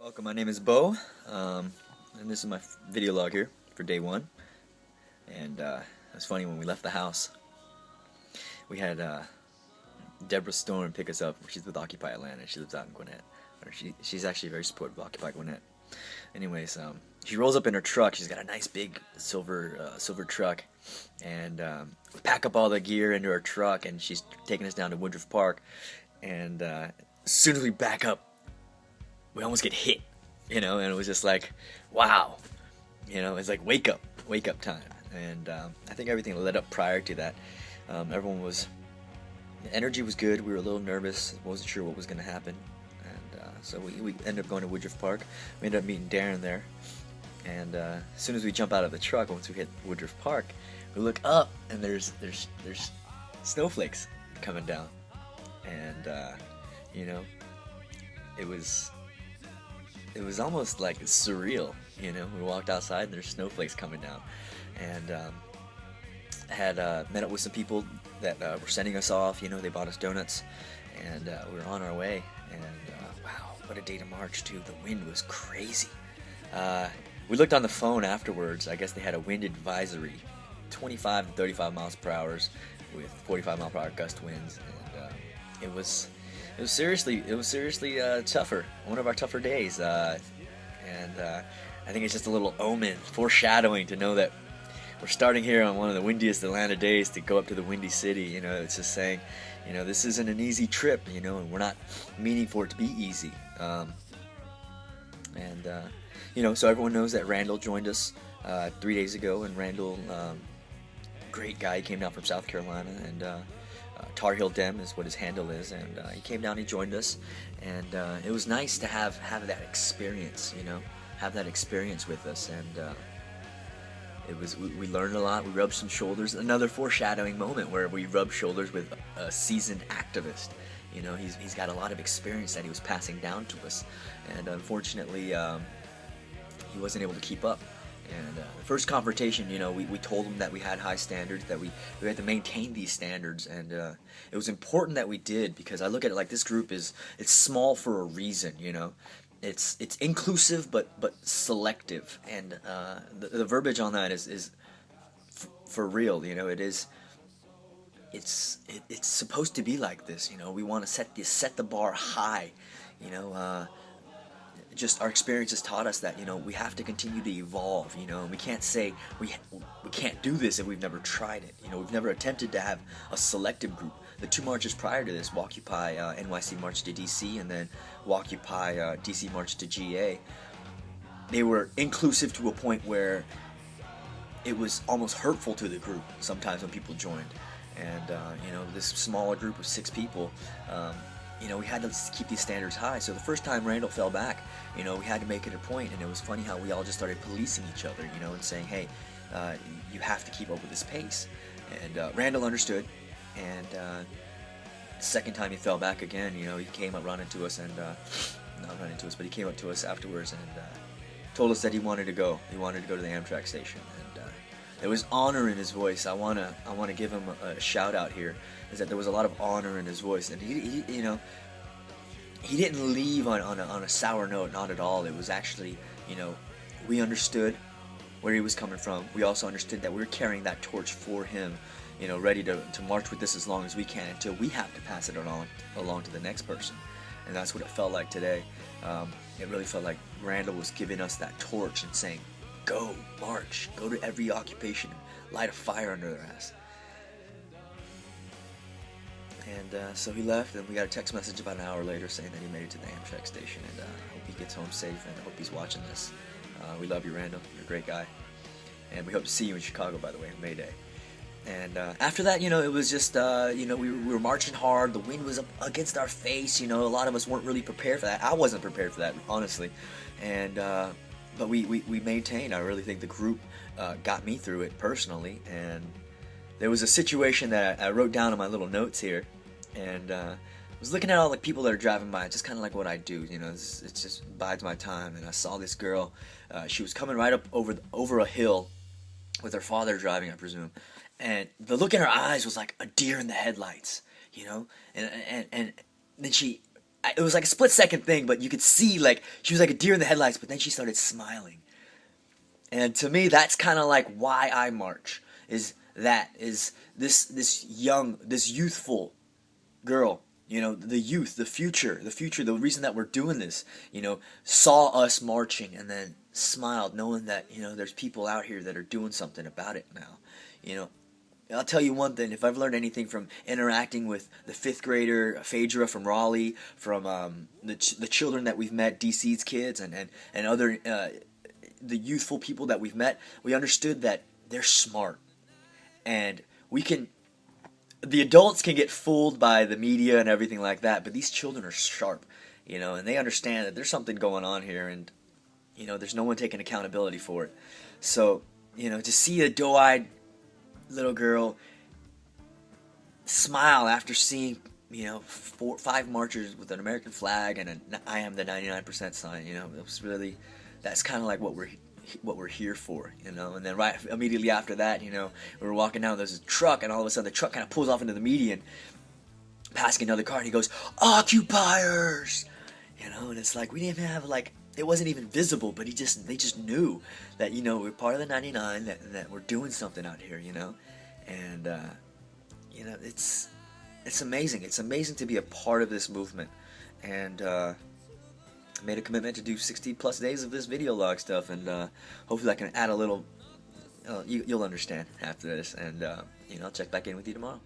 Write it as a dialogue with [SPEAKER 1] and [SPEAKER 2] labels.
[SPEAKER 1] Welcome, my name is Bo, and this is my video log here for day one. And it was funny, when we left the house, we had Deborah Storm pick us up. She's with Occupy Atlanta. She lives out in Gwinnett. She's actually very supportive of Occupy Gwinnett. Anyways, she rolls up in her truck. She's got a nice big silver truck, and we pack up all the gear into her truck, and she's taking us down to Woodruff Park. And as soon as we back up, we almost get hit, and it was just like, wow, it's like wake up time. And I think everything led up prior to that. The energy was good. We were a little nervous, wasn't sure what was going to happen, and so we ended up going to Woodruff Park. We ended up meeting Darren there, and as soon as we jump out of the truck, once we hit Woodruff Park, we look up, and there's snowflakes coming down, and it was almost like surreal. We walked outside and there's snowflakes coming down, and had met up with some people that were sending us off. They bought us donuts, and we were on our way. And wow, what a day to march too. The wind was crazy. We looked on the phone afterwards. I guess they had a wind advisory, 25 to 35 miles per hour with 45 mile per hour gust winds, and it was seriously tougher. One of our tougher days, and I think it's just a little omen, foreshadowing, to know that we're starting here on one of the windiest Atlanta days to go up to the Windy City. It's just saying, this isn't an easy trip, and we're not meaning for it to be easy. So everyone knows that Randall joined us 3 days ago, and Randall, great guy, he came down from South Carolina, and Tar Heel Dem is what his handle is, and he came down, he joined us, and it was nice to have that experience, have that experience with us, and we learned a lot. We rubbed some shoulders. Another foreshadowing moment where we rubbed shoulders with a seasoned activist. He's got a lot of experience that he was passing down to us, and unfortunately he wasn't able to keep up. And the first confrontation, we told him that we had high standards, that we had to maintain these standards, and it was important that we did, because I look at it like this group it's small for a reason. It's inclusive but selective, and the verbiage on that is for real. It's supposed to be like this. We want to set the bar high. Just our experience has taught us that we have to continue to evolve, and we can't say we can't do this if we've never tried it. We've never attempted to have a selective group. The two marches prior to this, Walkupy NYC March to DC, and then Walkupy DC March to GA, they were inclusive to a point where it was almost hurtful to the group sometimes when people joined. And this smaller group of 6 people, we had to keep these standards high. So the first time Randall fell back, we had to make it a point, and it was funny how we all just started policing each other, and saying, hey, you have to keep up with this pace. And Randall understood, and the second time he fell back again, he came up running to us, and not running to us, but he came up to us afterwards and told us that he wanted to go. He wanted to go to the Amtrak station, and there was honor in his voice. I wanna give him a shout out here. Is that there was a lot of honor in his voice, and he didn't leave on a sour note, not at all. It was actually, we understood where he was coming from. We also understood that we were carrying that torch for him, ready to march with this as long as we can, until we have to pass it along to the next person. And that's what it felt like today. It really felt like Randall was giving us that torch and saying, go, march, go to every occupation, light a fire under their ass. And so he left, and we got a text message about an hour later saying that he made it to the Amtrak station, and I hope he gets home safe, and I hope he's watching this. We love you, Randall. You're a great guy. And we hope to see you in Chicago, by the way, on May Day. And after that, it was just, we were marching hard. The wind was up against our face. A lot of us weren't really prepared for that. I wasn't prepared for that, honestly. And but we maintained. I really think the group got me through it personally. And there was a situation that I wrote down in my little notes here. And I was looking at all the people that are driving by, just kind of like what I do, it just bides my time. And I saw this girl, she was coming right up over a hill with her father driving, I presume. And the look in her eyes was like a deer in the headlights, and then she it was like a split second thing, but you could see like she was like a deer in the headlights, but then she started smiling. And to me, that's kind of like why I march. Is this youthful girl, the youth, the future, the reason that we're doing this, saw us marching and then smiled, knowing that there's people out here that are doing something about it now. I'll tell you one thing. If I've learned anything from interacting with the fifth grader Phaedra from Raleigh, from the children that we've met, DC's kids, and other the youthful people that we've met, we understood that they're smart, and the adults can get fooled by the media and everything like that, but these children are sharp, and they understand that there's something going on here, and there's no one taking accountability for it. So to see a doe-eyed little girl smile after seeing 5 marchers with an American flag and I am the 99% sign, it was really, that's kind of like what we're here for, and then right immediately after that, we were walking down, there's a truck, and all of a sudden the truck kind of pulls off into the median, passing another car, and he goes, "Occupiers!" And it's like we didn't even have it wasn't even visible, but they just knew that we're part of the 99, that we're doing something out here, and it's amazing. It's amazing to be a part of this movement, and I made a commitment to do 60 plus days of this video log stuff, and hopefully I can add a little. You'll understand after this, and I'll check back in with you tomorrow.